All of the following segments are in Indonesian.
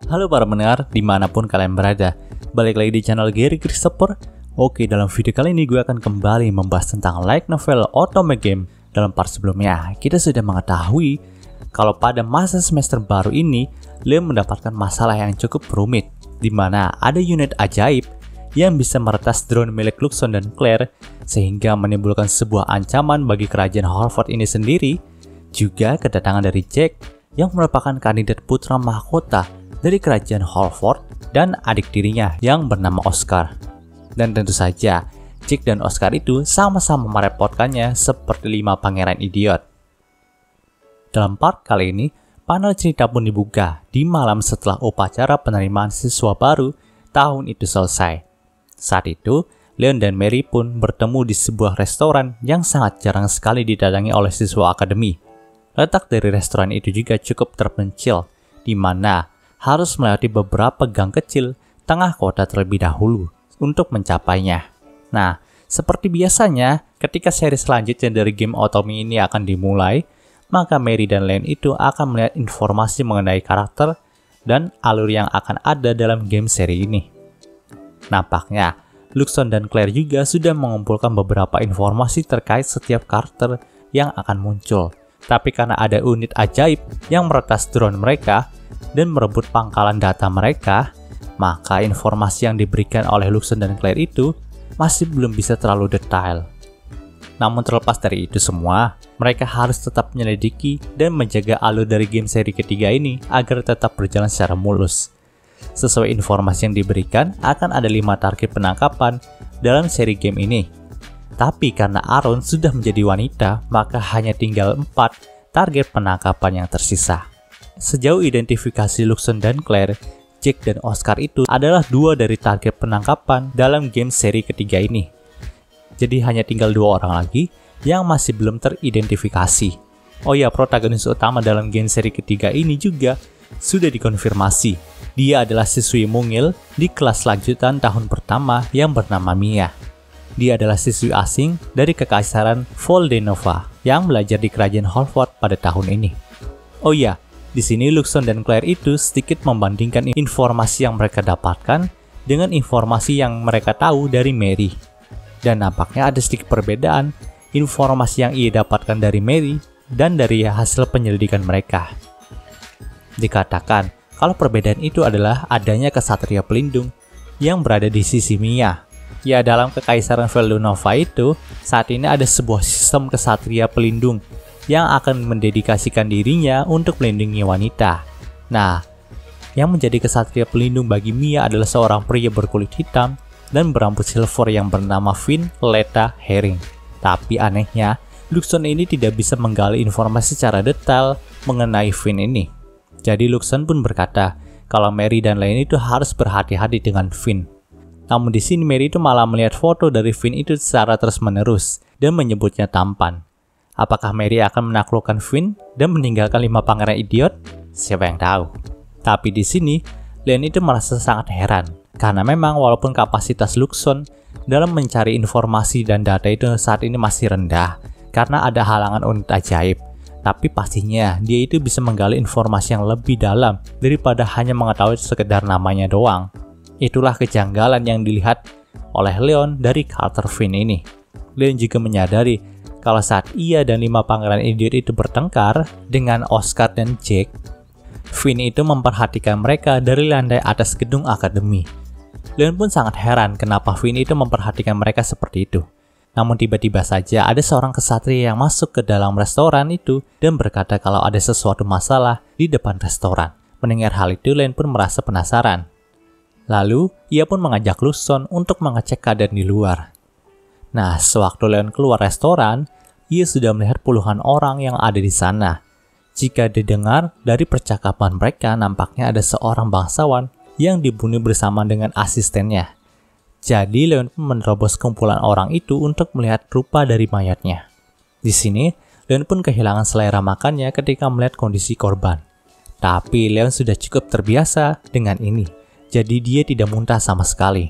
Halo para pendengar, dimanapun kalian berada. Balik lagi di channel Gary Christopher. Oke, dalam video kali ini gue akan kembali membahas tentang light novel Otome Game. Dalam part sebelumnya, kita sudah mengetahui kalau pada masa semester baru ini, Leon mendapatkan masalah yang cukup rumit, di mana ada unit ajaib yang bisa meretas drone milik Luxon dan Claire, sehingga menimbulkan sebuah ancaman bagi kerajaan Holford ini sendiri. Juga kedatangan dari Jack, yang merupakan kandidat putra mahkota dari kerajaan Holford dan adik tirinya yang bernama Oscar. Dan tentu saja, Jack dan Oscar itu sama-sama merepotkannya seperti 5 pangeran idiot. Dalam part kali ini, panel cerita pun dibuka di malam setelah upacara penerimaan siswa baru tahun itu selesai. Saat itu, Leon dan Mary pun bertemu di sebuah restoran yang sangat jarang sekali didatangi oleh siswa akademi. Letak dari restoran itu juga cukup terpencil, di mana harus melewati beberapa gang kecil tengah kota terlebih dahulu untuk mencapainya. Nah, seperti biasanya, ketika seri selanjutnya dari game Otome ini akan dimulai, maka Mary dan Leon itu akan melihat informasi mengenai karakter dan alur yang akan ada dalam game seri ini. Nampaknya, Luxon dan Claire juga sudah mengumpulkan beberapa informasi terkait setiap karakter yang akan muncul. Tapi karena ada unit ajaib yang meretas drone mereka dan merebut pangkalan data mereka, maka informasi yang diberikan oleh Luxon dan Claire itu masih belum bisa terlalu detail. Namun terlepas dari itu semua, mereka harus tetap menyelidiki dan menjaga alur dari game seri ketiga ini agar tetap berjalan secara mulus. Sesuai informasi yang diberikan, akan ada 5 target penangkapan dalam seri game ini. Tapi karena Aaron sudah menjadi wanita, maka hanya tinggal 4 target penangkapan yang tersisa. Sejauh identifikasi Luxon dan Claire, Jack dan Oscar itu adalah 2 dari target penangkapan dalam game seri ketiga ini. Jadi hanya tinggal 2 orang lagi yang masih belum teridentifikasi. Oh ya, protagonis utama dalam game seri ketiga ini juga sudah dikonfirmasi. Dia adalah siswi mungil di kelas lanjutan tahun pertama yang bernama Mia. Dia adalah siswi asing dari Kekaisaran Voldenova yang belajar di kerajaan Holford pada tahun ini. Oh iya, di sini Luxon dan Claire itu sedikit membandingkan informasi yang mereka dapatkan dengan informasi yang mereka tahu dari Mary. Dan nampaknya ada sedikit perbedaan informasi yang ia dapatkan dari Mary dan dari hasil penyelidikan mereka. Dikatakan kalau perbedaan itu adalah adanya kesatria pelindung yang berada di sisi Mia. Ya, dalam Kekaisaran Voldenova itu, saat ini ada sebuah sistem kesatria pelindung yang akan mendedikasikan dirinya untuk melindungi wanita. Nah, yang menjadi kesatria pelindung bagi Mia adalah seorang pria berkulit hitam dan berambut silver yang bernama Finn Leta Herring. Tapi anehnya, Luxon ini tidak bisa menggali informasi secara detail mengenai Finn ini. Jadi Luxon pun berkata kalau Mary dan lain itu harus berhati-hati dengan Finn. Namun di sini Mary itu malah melihat foto dari Finn itu secara terus-menerus dan menyebutnya tampan. Apakah Mary akan menaklukkan Finn dan meninggalkan 5 pangeran idiot? Siapa yang tahu. Tapi di sini Leon itu merasa sangat heran karena memang walaupun kapasitas Luxon dalam mencari informasi dan data itu saat ini masih rendah karena ada halangan unit ajaib. Tapi pastinya dia itu bisa menggali informasi yang lebih dalam daripada hanya mengetahui sekedar namanya doang. Itulah kejanggalan yang dilihat oleh Leon dari karakter Finn ini. Leon juga menyadari kalau saat ia dan 5 pangeran idiot itu bertengkar dengan Oscar dan Jack, Finn itu memperhatikan mereka dari lantai atas gedung akademi. Leon pun sangat heran kenapa Finn itu memperhatikan mereka seperti itu. Namun tiba-tiba saja ada seorang kesatria yang masuk ke dalam restoran itu dan berkata kalau ada sesuatu masalah di depan restoran. Mendengar hal itu, Leon pun merasa penasaran. Lalu, ia pun mengajak Luxon untuk mengecek keadaan di luar. Nah, sewaktu Leon keluar restoran, ia sudah melihat puluhan orang yang ada di sana. Jika didengar dari percakapan mereka, nampaknya ada seorang bangsawan yang dibunuh bersama dengan asistennya. Jadi, Leon pun menerobos kumpulan orang itu untuk melihat rupa dari mayatnya. Di sini, Leon pun kehilangan selera makannya ketika melihat kondisi korban. Tapi, Leon sudah cukup terbiasa dengan ini. Jadi dia tidak muntah sama sekali.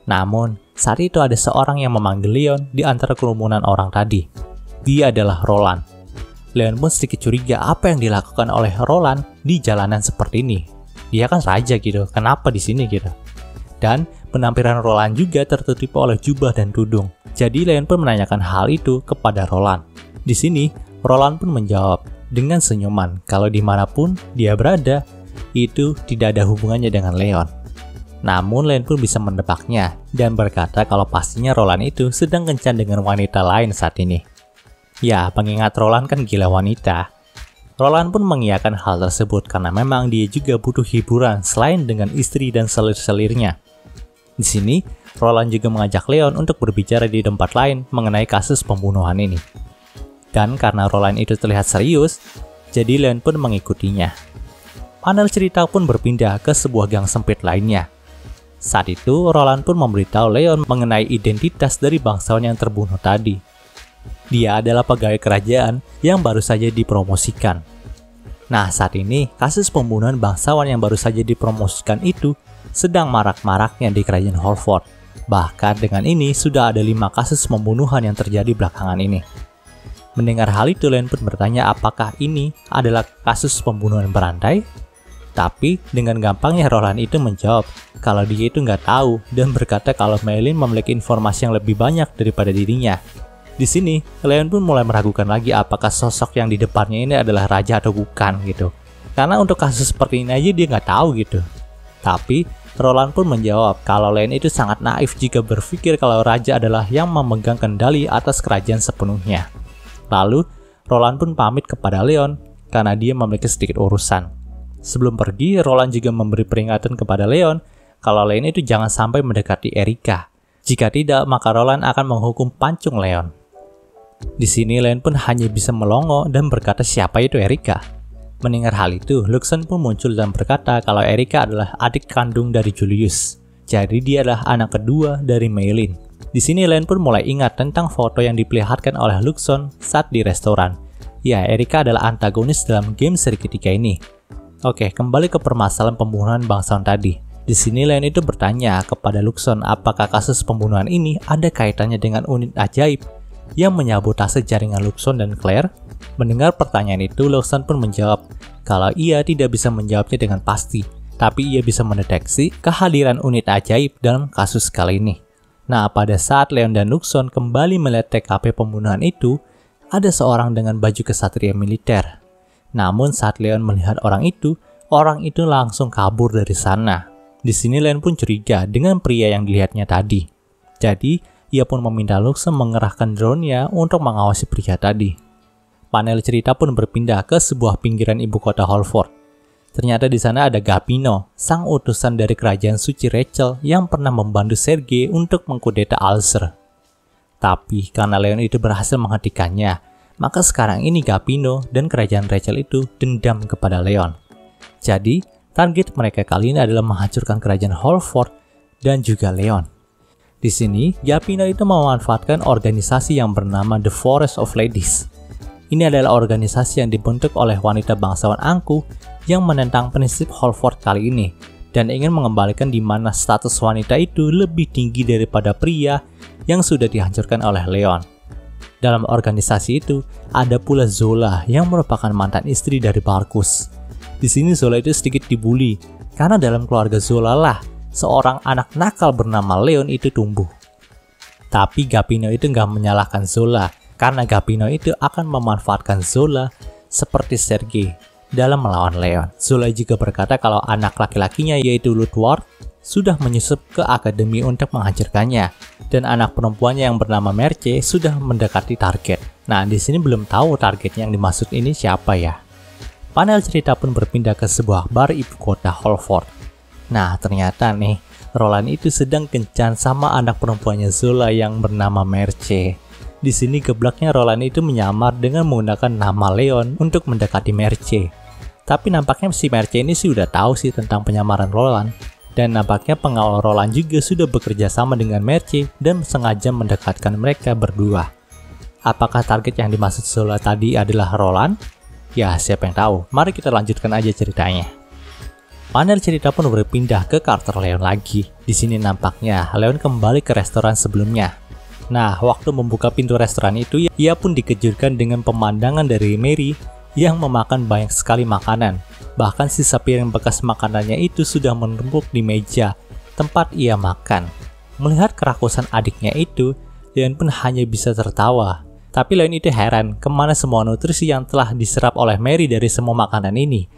Namun, saat itu ada seorang yang memanggil Leon di antara kerumunan orang tadi. Dia adalah Roland. Leon pun sedikit curiga apa yang dilakukan oleh Roland di jalanan seperti ini. Dia kan raja gitu, kenapa di sini gitu. Dan penampilan Roland juga tertutup oleh jubah dan tudung. Jadi Leon pun menanyakan hal itu kepada Roland. Di sini, Roland pun menjawab dengan senyuman kalau dimanapun dia berada, itu tidak ada hubungannya dengan Leon. Namun Leon pun bisa menebaknya dan berkata kalau pastinya Roland itu sedang kencan dengan wanita lain saat ini. Ya, pengingat Roland kan gila wanita. Roland pun mengiyakan hal tersebut karena memang dia juga butuh hiburan selain dengan istri dan selir-selirnya. Di sini, Roland juga mengajak Leon untuk berbicara di tempat lain mengenai kasus pembunuhan ini. Dan karena Roland itu terlihat serius, jadi Leon pun mengikutinya. Panel cerita pun berpindah ke sebuah gang sempit lainnya. Saat itu, Roland pun memberitahu Leon mengenai identitas dari bangsawan yang terbunuh tadi. Dia adalah pegawai kerajaan yang baru saja dipromosikan. Nah, saat ini, kasus pembunuhan bangsawan yang baru saja dipromosikan itu sedang marak-maraknya di kerajaan Holford. Bahkan dengan ini, sudah ada 5 kasus pembunuhan yang terjadi belakangan ini. Mendengar hal itu, Leon pun bertanya apakah ini adalah kasus pembunuhan berantai? Tapi dengan gampangnya Roland itu menjawab kalau dia itu nggak tahu dan berkata kalau Maylin memiliki informasi yang lebih banyak daripada dirinya. Di sini, Leon pun mulai meragukan lagi apakah sosok yang di depannya ini adalah raja atau bukan gitu. Karena untuk kasus seperti ini aja dia nggak tahu gitu. Tapi Roland pun menjawab kalau Leon itu sangat naif jika berpikir kalau raja adalah yang memegang kendali atas kerajaan sepenuhnya. Lalu, Roland pun pamit kepada Leon karena dia memiliki sedikit urusan. Sebelum pergi, Roland juga memberi peringatan kepada Leon kalau Leon itu jangan sampai mendekati Erika. Jika tidak, maka Roland akan menghukum pancung Leon. Di sini Leon pun hanya bisa melongo dan berkata siapa itu Erika. Mendengar hal itu, Luxon pun muncul dan berkata kalau Erika adalah adik kandung dari Julius. Jadi dia adalah anak kedua dari Maylin. Di sini Leon pun mulai ingat tentang foto yang diperlihatkan oleh Luxon saat di restoran. Ya, Erika adalah antagonis dalam game seri ketiga ini. Oke, kembali ke permasalahan pembunuhan bangsawan tadi. Di sini Leon itu bertanya kepada Luxon apakah kasus pembunuhan ini ada kaitannya dengan unit ajaib yang menyabotase jaringan Luxon dan Claire. Mendengar pertanyaan itu, Luxon pun menjawab kalau ia tidak bisa menjawabnya dengan pasti, tapi ia bisa mendeteksi kehadiran unit ajaib dalam kasus kali ini. Nah, pada saat Leon dan Luxon kembali melihat TKP pembunuhan itu, ada seorang dengan baju kesatria militer. Namun saat Leon melihat orang itu langsung kabur dari sana. Di sini Leon pun curiga dengan pria yang dilihatnya tadi. Jadi, ia pun meminta Luxon mengerahkan drone-nya untuk mengawasi pria tadi. Panel cerita pun berpindah ke sebuah pinggiran ibu kota Holford. Ternyata di sana ada Gapino, sang utusan dari kerajaan suci Rachel yang pernah membantu Sergei untuk mengkudeta Alzer. Tapi karena Leon itu berhasil menghentikannya, maka sekarang ini Gapino dan kerajaan Rachel itu dendam kepada Leon. Jadi, target mereka kali ini adalah menghancurkan kerajaan Holford dan juga Leon. Di sini, Gapino itu memanfaatkan organisasi yang bernama The Forest of Ladies. Ini adalah organisasi yang dibentuk oleh wanita bangsawan angkuh yang menentang prinsip Holford kali ini dan ingin mengembalikan di mana status wanita itu lebih tinggi daripada pria yang sudah dihancurkan oleh Leon. Dalam organisasi itu, ada pula Zola yang merupakan mantan istri dari Marcus. Di sini Zola itu sedikit dibully, karena dalam keluarga Zola lah, seorang anak nakal bernama Leon itu tumbuh. Tapi Gapino itu nggak menyalahkan Zola, karena Gapino itu akan memanfaatkan Zola seperti Sergei dalam melawan Leon. Zola juga berkata kalau anak laki-lakinya yaitu Ludwig sudah menyusup ke akademi untuk menghancurkannya, dan anak perempuannya yang bernama Merce sudah mendekati target. Nah, di sini belum tahu targetnya yang dimaksud ini siapa ya. Panel cerita pun berpindah ke sebuah bar ibu kota Holford. Nah, ternyata nih, Roland itu sedang kencan sama anak perempuannya Zola yang bernama Merce. Di sini geblaknya Roland itu menyamar dengan menggunakan nama Leon untuk mendekati Merce. Tapi nampaknya si Merce ini sih udah tahu sih tentang penyamaran Roland. Dan nampaknya pengawal Roland juga sudah bekerja sama dengan Merce dan sengaja mendekatkan mereka berdua. Apakah target yang dimaksud Zola tadi adalah Roland? Ya, siapa yang tahu. Mari kita lanjutkan aja ceritanya. Panel cerita pun berpindah ke karakter Leon lagi. Di sini nampaknya Leon kembali ke restoran sebelumnya. Nah, waktu membuka pintu restoran itu, ia pun dikejutkan dengan pemandangan dari Mary yang memakan banyak sekali makanan. Bahkan sisa piring bekas makanannya itu sudah menumpuk di meja tempat ia makan. Melihat kerakusan adiknya itu, Leon pun hanya bisa tertawa. Tapi Leon itu heran kemana semua nutrisi yang telah diserap oleh Mary dari semua makanan ini.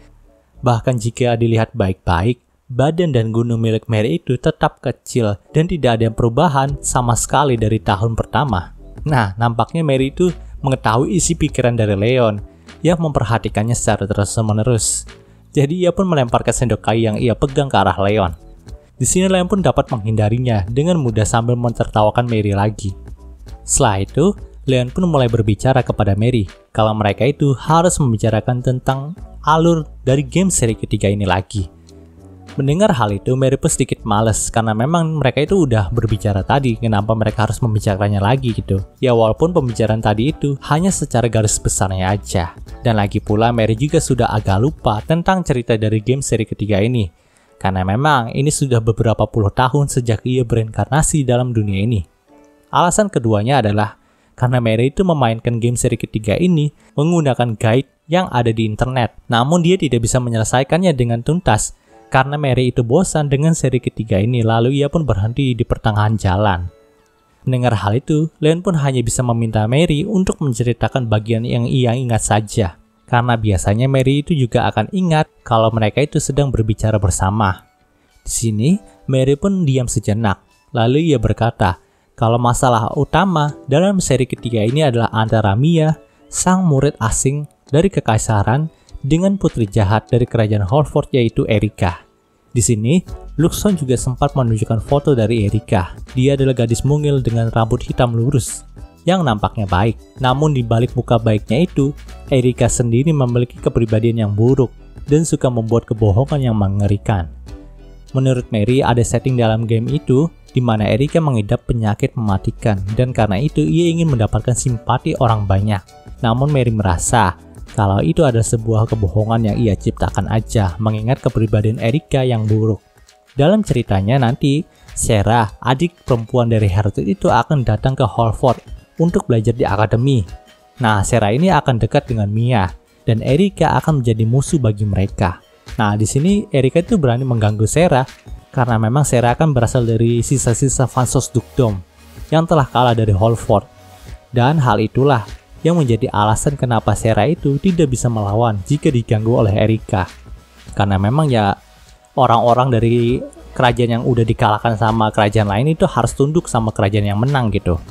Bahkan jika dilihat baik-baik, badan dan gunung milik Mary itu tetap kecil dan tidak ada perubahan sama sekali dari tahun pertama. Nah, nampaknya Mary itu mengetahui isi pikiran dari Leon yang memperhatikannya secara terus-menerus. Jadi ia pun melemparkan sendok kayu yang ia pegang ke arah Leon. Di sini Leon pun dapat menghindarinya dengan mudah sambil mentertawakan Mary lagi. Setelah itu, Leon pun mulai berbicara kepada Mary kalau mereka itu harus membicarakan tentang alur dari game seri ketiga ini lagi. Mendengar hal itu, Mary pun sedikit males karena memang mereka itu udah berbicara tadi, kenapa mereka harus membicarakannya lagi gitu. Ya walaupun pembicaraan tadi itu hanya secara garis besarnya aja. Dan lagi pula Mary juga sudah agak lupa tentang cerita dari game seri ketiga ini. Karena memang ini sudah beberapa puluh tahun sejak ia bereinkarnasi dalam dunia ini. Alasan keduanya adalah karena Mary itu memainkan game seri ketiga ini menggunakan guide yang ada di internet. Namun dia tidak bisa menyelesaikannya dengan tuntas. Karena Mary itu bosan dengan seri ketiga ini, lalu ia pun berhenti di pertengahan jalan. Mendengar hal itu, Leon pun hanya bisa meminta Mary untuk menceritakan bagian yang ia ingat saja. Karena biasanya Mary itu juga akan ingat kalau mereka itu sedang berbicara bersama. Di sini, Mary pun diam sejenak. Lalu ia berkata, kalau masalah utama dalam seri ketiga ini adalah antara Mia, sang murid asing dari kekaisaran, dengan putri jahat dari kerajaan Holford yaitu Erika. Di sini, Luxon juga sempat menunjukkan foto dari Erika. Dia adalah gadis mungil dengan rambut hitam lurus yang nampaknya baik. Namun di balik muka baiknya itu, Erika sendiri memiliki kepribadian yang buruk dan suka membuat kebohongan yang mengerikan. Menurut Mary, ada setting dalam game itu di mana Erika mengidap penyakit mematikan dan karena itu ia ingin mendapatkan simpati orang banyak. Namun Mary merasa kalau itu adalah sebuah kebohongan yang ia ciptakan aja, mengingat kepribadian Erika yang buruk. Dalam ceritanya nanti, Sarah, adik perempuan dari Hertug itu akan datang ke Holford untuk belajar di akademi. Nah, Sarah ini akan dekat dengan Mia, dan Erika akan menjadi musuh bagi mereka. Nah, di sini Erika itu berani mengganggu Sarah, karena memang Sarah akan berasal dari sisa-sisa Vansos Dukdom yang telah kalah dari Holford. Dan hal itulah yang menjadi alasan kenapa Sarah itu tidak bisa melawan jika diganggu oleh Erika. Karena memang ya orang-orang dari kerajaan yang udah dikalahkan sama kerajaan lain itu harus tunduk sama kerajaan yang menang gitu.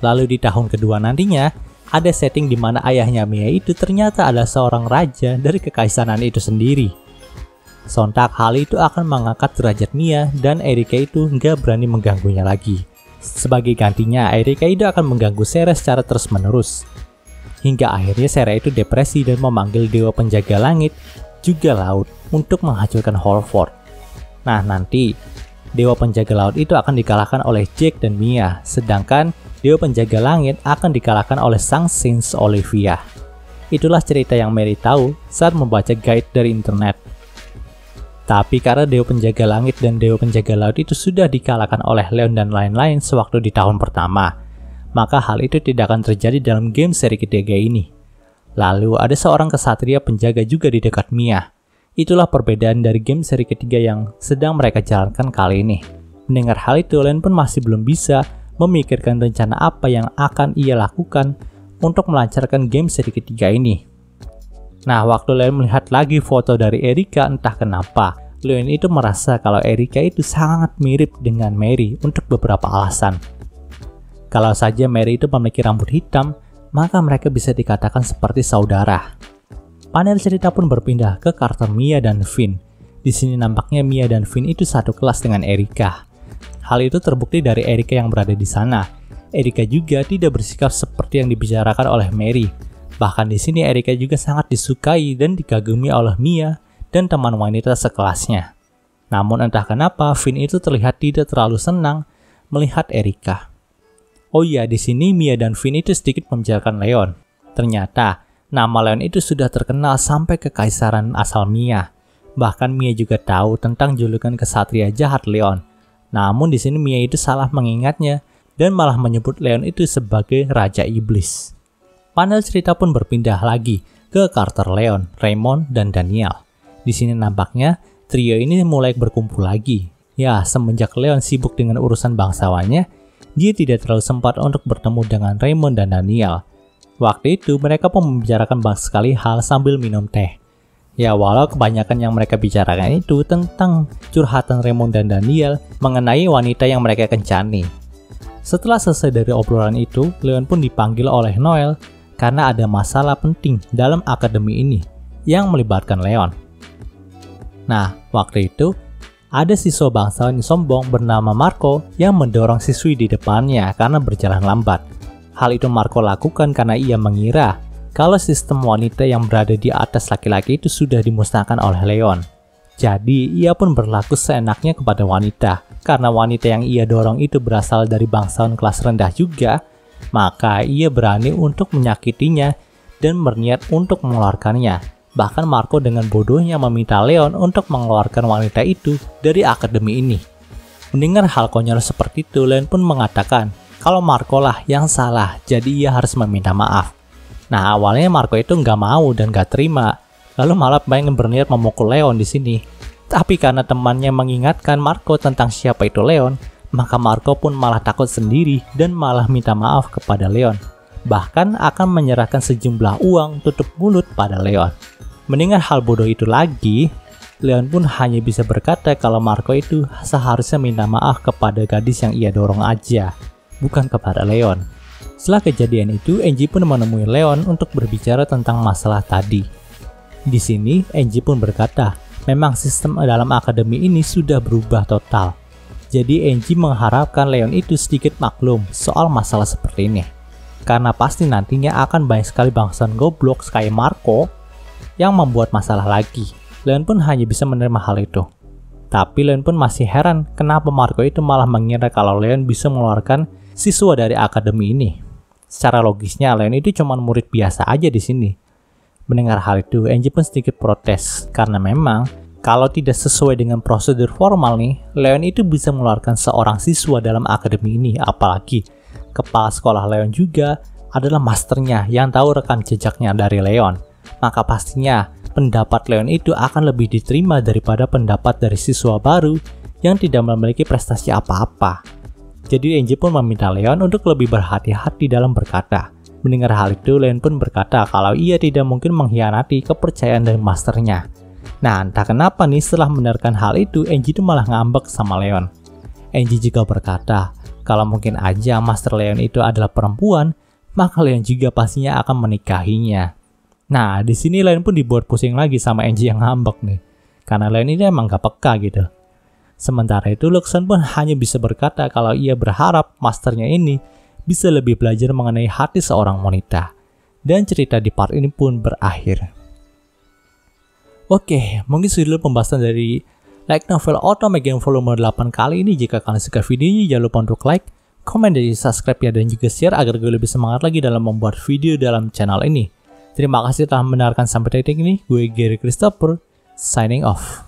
Lalu di tahun kedua nantinya ada setting di mana ayahnya Mia itu ternyata adalah seorang raja dari kekaisaran itu sendiri. Sontak hal itu akan mengangkat derajat Mia dan Erika itu nggak berani mengganggunya lagi. Sebagai gantinya, Erika itu akan mengganggu Sarah secara terus-menerus. Hingga akhirnya Sarah itu depresi dan memanggil dewa penjaga langit, juga laut, untuk menghancurkan Holford. Nah nanti, dewa penjaga laut itu akan dikalahkan oleh Jack dan Mia, sedangkan dewa penjaga langit akan dikalahkan oleh sang Saint Olivia. Itulah cerita yang Mary tahu saat membaca guide dari internet. Tapi karena dewa penjaga langit dan dewa penjaga laut itu sudah dikalahkan oleh Leon dan lain-lain sewaktu di tahun pertama, maka hal itu tidak akan terjadi dalam game seri ketiga ini. Lalu ada seorang kesatria penjaga juga di dekat Mia. Itulah perbedaan dari game seri ketiga yang sedang mereka jalankan kali ini. Mendengar hal itu, Leon pun masih belum bisa memikirkan rencana apa yang akan ia lakukan untuk melancarkan game seri ketiga ini. Nah, waktu Leon melihat lagi foto dari Erika, entah kenapa, Leon itu merasa kalau Erika itu sangat mirip dengan Mary untuk beberapa alasan. Kalau saja Mary itu memiliki rambut hitam, maka mereka bisa dikatakan seperti saudara. Panel cerita pun berpindah ke karakter Mia dan Finn. Di sini nampaknya Mia dan Finn itu satu kelas dengan Erika. Hal itu terbukti dari Erika yang berada di sana. Erika juga tidak bersikap seperti yang dibicarakan oleh Mary. Bahkan di sini Erika juga sangat disukai dan dikagumi oleh Mia dan teman wanita sekelasnya. Namun entah kenapa Finn itu terlihat tidak terlalu senang melihat Erika. Oh iya, di sini Mia dan Finn itu sedikit membicarakan Leon. Ternyata nama Leon itu sudah terkenal sampai ke kekaisaran asal Mia. Bahkan Mia juga tahu tentang julukan kesatria jahat Leon. Namun di sini Mia itu salah mengingatnya dan malah menyebut Leon itu sebagai Raja Iblis. Panel cerita pun berpindah lagi ke karakter Leon, Raymond, dan Daniel. Di sini nampaknya trio ini mulai berkumpul lagi. Ya, semenjak Leon sibuk dengan urusan bangsawannya, dia tidak terlalu sempat untuk bertemu dengan Raymond dan Daniel. Waktu itu mereka pun membicarakan banyak sekali hal sambil minum teh. Ya, walau kebanyakan yang mereka bicarakan itu tentang curhatan Raymond dan Daniel mengenai wanita yang mereka kencani. Setelah selesai dari obrolan itu, Leon pun dipanggil oleh Noel karena ada masalah penting dalam akademi ini yang melibatkan Leon. Nah, waktu itu ada siswa bangsawan sombong bernama Marco yang mendorong siswi di depannya karena berjalan lambat. Hal itu Marco lakukan karena ia mengira kalau sistem wanita yang berada di atas laki-laki itu sudah dimusnahkan oleh Leon. Jadi, ia pun berlaku seenaknya kepada wanita. Karena wanita yang ia dorong itu berasal dari bangsawan kelas rendah juga, maka ia berani untuk menyakitinya dan berniat untuk mengeluarkannya. Bahkan Marco dengan bodohnya meminta Leon untuk mengeluarkan wanita itu dari akademi ini. Mendengar hal konyol seperti itu, Leon pun mengatakan kalau Marco lah yang salah, jadi ia harus meminta maaf. Nah, awalnya Marco itu nggak mau dan nggak terima, lalu malah pengen berniat memukul Leon di sini. Tapi karena temannya mengingatkan Marco tentang siapa itu Leon, maka Marco pun malah takut sendiri dan malah minta maaf kepada Leon. Bahkan akan menyerahkan sejumlah uang tutup mulut pada Leon. Mendengar hal bodoh itu lagi, Leon pun hanya bisa berkata kalau Marco itu seharusnya minta maaf kepada gadis yang ia dorong aja, bukan kepada Leon. Setelah kejadian itu, Angie pun menemui Leon untuk berbicara tentang masalah tadi. Di sini, Angie pun berkata, memang sistem dalam akademi ini sudah berubah total. Jadi Angie mengharapkan Leon itu sedikit maklum soal masalah seperti ini. Karena pasti nantinya akan banyak sekali bangsawan goblok kayak Marco yang membuat masalah lagi. Leon pun hanya bisa menerima hal itu. Tapi Leon pun masih heran kenapa Marco itu malah mengira kalau Leon bisa mengeluarkan siswa dari akademi ini. Secara logisnya, Leon itu cuma murid biasa aja di sini. Mendengar hal itu, Angie pun sedikit protes karena memang kalau tidak sesuai dengan prosedur formal nih, Leon itu bisa mengeluarkan seorang siswa dalam akademi ini. Apalagi kepala sekolah Leon juga adalah masternya yang tahu rekam jejaknya dari Leon. Maka pastinya pendapat Leon itu akan lebih diterima daripada pendapat dari siswa baru yang tidak memiliki prestasi apa-apa. Jadi Angie pun meminta Leon untuk lebih berhati-hati dalam berkata. Mendengar hal itu, Leon pun berkata kalau ia tidak mungkin mengkhianati kepercayaan dari masternya. Nah, entah kenapa nih setelah mendengarkan hal itu, Angie itu malah ngambek sama Leon. Angie juga berkata kalau mungkin aja master Leon itu adalah perempuan, maka Leon juga pastinya akan menikahinya. Nah, di sini Leon pun dibuat pusing lagi sama Angie yang ngambek nih. Karena Leon ini emang gak peka gitu. Sementara itu, Luxon pun hanya bisa berkata kalau ia berharap masternya ini bisa lebih belajar mengenai hati seorang wanita. Dan cerita di part ini pun berakhir. Oke, mungkin sudah pembahasan dari Light Novel Otome Game Volume 8 kali ini. Jika kalian suka videonya, jangan lupa untuk like, komen, dan subscribe ya, dan juga share agar gue lebih semangat lagi dalam membuat video dalam channel ini. Terima kasih telah mendengarkan sampai detik ini. Gue Gary Christopher, signing off.